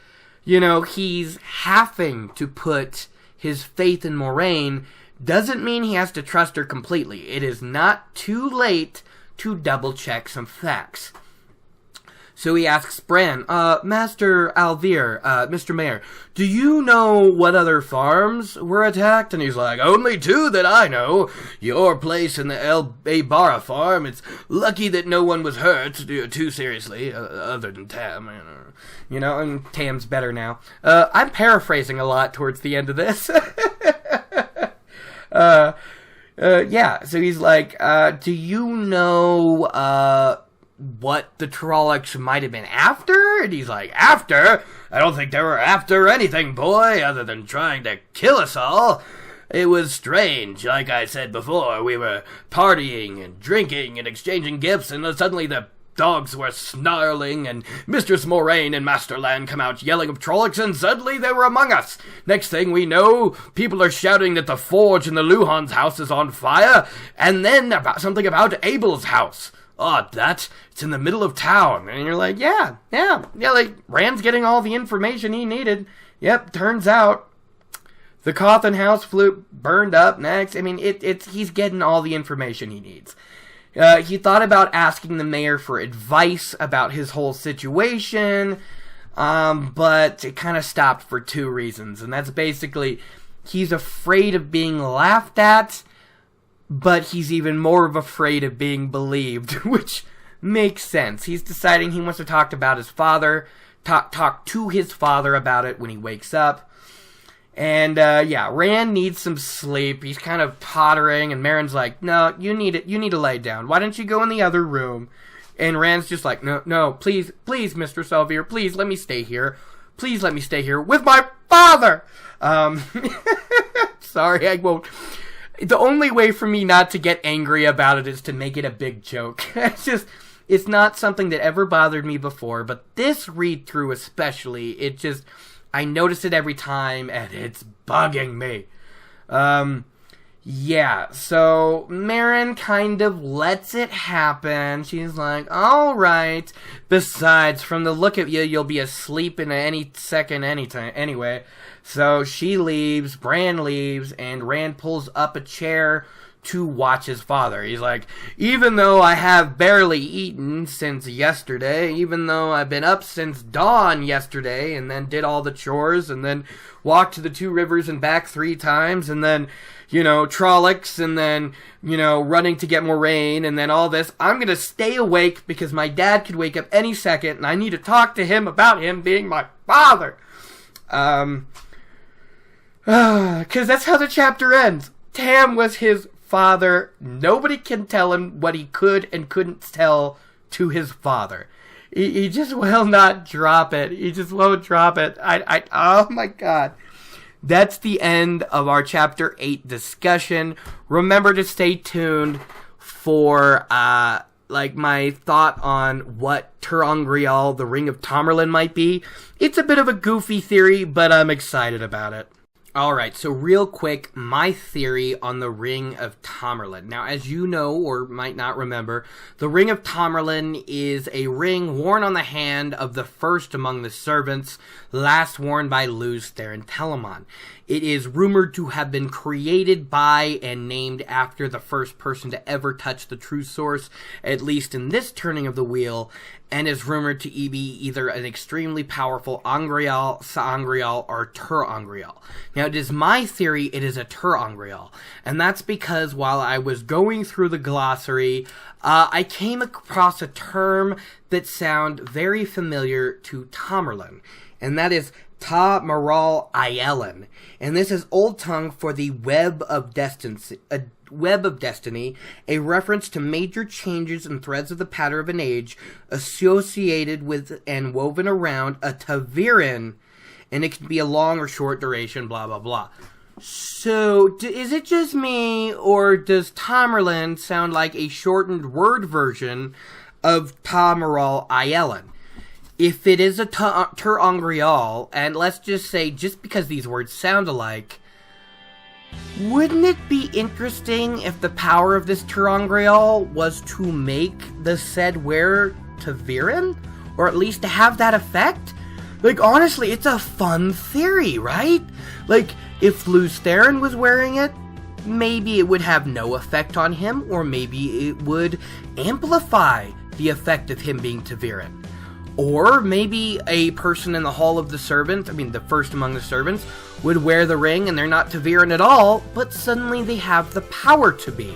he's having to put his faith in Moraine doesn't mean he has to trust her completely. It is not too late to double check some facts. So he asks Bran, Master Alvear, Mr. Mayor, do you know what other farms were attacked? And he's like, only two that I know. Your place and the El Bara farm. It's lucky that no one was hurt too seriously, other than Tam. And Tam's better now. I'm paraphrasing a lot towards the end of this. So he's like, do you know, what the Trollocs might have been after? And he's like, after? I don't think they were after anything, boy, other than trying to kill us all. It was strange. Like I said before, we were partying and drinking and exchanging gifts, and suddenly the dogs were snarling, and Mistress Moraine and Master Lan come out yelling of Trollocs, and suddenly they were among us. Next thing we know, people are shouting that the forge in the Luhan's house is on fire, and then something about Abel's house. Oh, it's in the middle of town. And you're like, yeah, like, Rand's getting all the information he needed. Yep, turns out the Cawthon house burned up next. I mean, he's getting all the information he needs. He thought about asking the mayor for advice about his whole situation, but it kind of stopped for two reasons. And that's basically, he's afraid of being laughed at, but he's even more afraid of being believed, which makes sense. He's deciding he wants to talk about his father, talk to his father about it when he wakes up. And, Rand needs some sleep. He's kind of tottering, and Moraine like, no, you need to lay down. Why don't you go in the other room? And Rand's just like, no, please, Mr. Salvir, please let me stay here. Please let me stay here with my father! Sorry, I won't. The only way for me not to get angry about it is to make it a big joke. It's not something that ever bothered me before, but this read-through especially, I notice it every time, and it's bugging me. So Moraine kind of lets it happen. She's like, alright. Besides, from the look of you, you'll be asleep in any second, anytime. Anyway, so she leaves, Bran leaves, and Rand pulls up a chair to watch his father. He's like, even though I have barely eaten since yesterday, even though I've been up since dawn yesterday, and then did all the chores, and then walked to the 2 rivers and back 3 times, and then, Trollocs, and then, running to get Moraine, and then all this, I'm gonna stay awake because my dad could wake up any second, and I need to talk to him about him being my father. Because that's how the chapter ends. Tam was his father. Nobody can tell him what he could and couldn't tell to his father. He just will not drop it. He just won't drop it. Oh my god. That's the end of our chapter 8 discussion. Remember to stay tuned for my thought on what Ter'Angreal, the Ring of Tamyrlin, might be. It's a bit of a goofy theory, but I'm excited about it. Alright, so real quick, my theory on the Ring of Tamyrlin. Now, as you know, or might not remember, the Ring of Tamyrlin is a ring worn on the hand of the first among the servants, last worn by Lews Therin Telamon. It is rumored to have been created by and named after the first person to ever touch the true source, at least in this turning of the wheel, and is rumored to be either an extremely powerful Angreal, Sa'angreal, or Ter'Angreal. Now, it is my theory it is a Ter'Angreal, and that's because while I was going through the glossary, I came across a term that sounded very familiar to Tamyrlin, and that is Tamyrlin, and this is Old Tongue for the Web of Destiny, a reference to major changes and threads of the pattern of an age associated with and woven around a Ta'Virin, and it can be a long or short duration, blah, blah, blah. So, is it just me, or does Tamyrlin sound like a shortened word version of Tamyrlin? If it is a Ter'Angreal, and let's just say, just because these words sound alike, wouldn't it be interesting if the power of this Ter'Angreal was to make the said wearer Ta'Virin? Or at least to have that effect? Honestly, it's a fun theory, right? If Lews Therin was wearing it, maybe it would have no effect on him, or maybe it would amplify the effect of him being Ta'Virin. Or maybe a person in the Hall of the Servants, the first among the servants, would wear the ring and they're not Ta'Virin at all, but suddenly they have the power to be.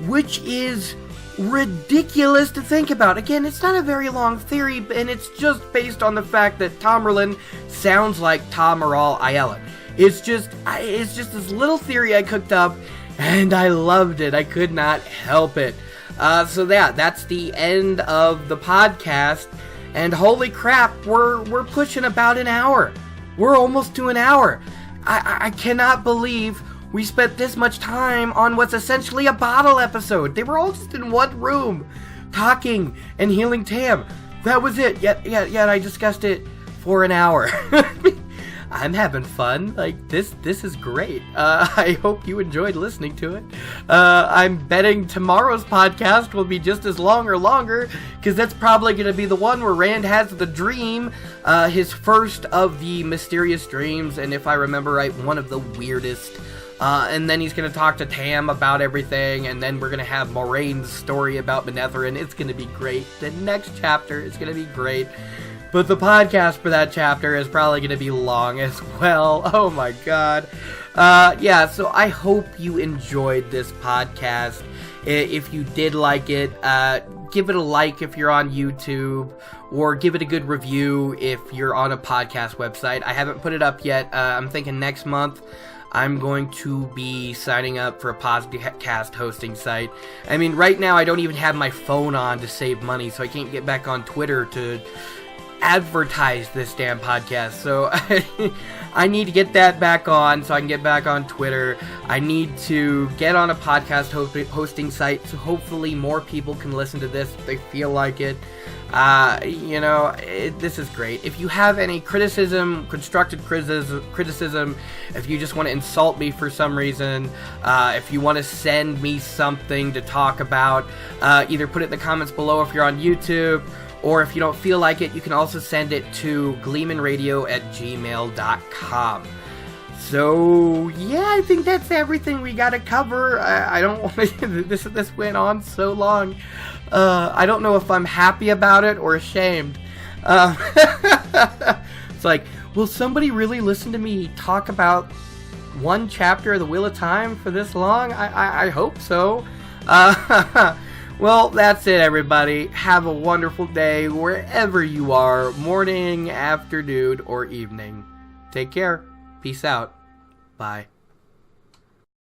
Which is ridiculous to think about. Again, it's not a very long theory, and it's just based on the fact that Tamyrlin sounds like Tamyrlin. It's just this little theory I cooked up, and I loved it. I could not help it. That's the end of the podcast. And holy crap, we're pushing about an hour. We're almost to an hour. I cannot believe we spent this much time on what's essentially a bottle episode. They were all just in one room, talking and healing Tam. That was it. Yet I discussed it for an hour. I'm having fun. This is great. I hope you enjoyed listening to it. I'm betting tomorrow's podcast will be just as long or longer, because that's probably going to be the one where Rand has the dream, his first of the mysterious dreams, and if I remember right, one of the weirdest. And then he's going to talk to Tam about everything, and then we're going to have Moraine's story about Manetheren. It's going to be great. The next chapter is going to be great. But the podcast for that chapter is probably going to be long as well. Oh my god. So I hope you enjoyed this podcast. If you did like it, give it a like if you're on YouTube, or give it a good review if you're on a podcast website. I haven't put it up yet. I'm thinking next month I'm going to be signing up for a podcast hosting site. I mean, right now I don't even have my phone on to save money, so I can't get back on Twitter to advertise this damn podcast. So I need to get that back on so I can get back on Twitter. I need to get on a podcast hosting site so hopefully more people can listen to this if they feel like it. This is great. If you have any criticism, constructive criticism, if you just want to insult me for some reason, if you want to send me something to talk about, either put it in the comments below if you're on YouTube, or if you don't feel like it, you can also send it to gleemanradio@gmail.com. So, yeah, I think that's everything we gotta cover. I don't want to... This went on so long. I don't know if I'm happy about it or ashamed. It's like, will somebody really listen to me talk about one chapter of The Wheel of Time for this long? I hope so. Well, that's it, everybody. Have a wonderful day wherever you are, morning, afternoon, or evening. Take care. Peace out. Bye.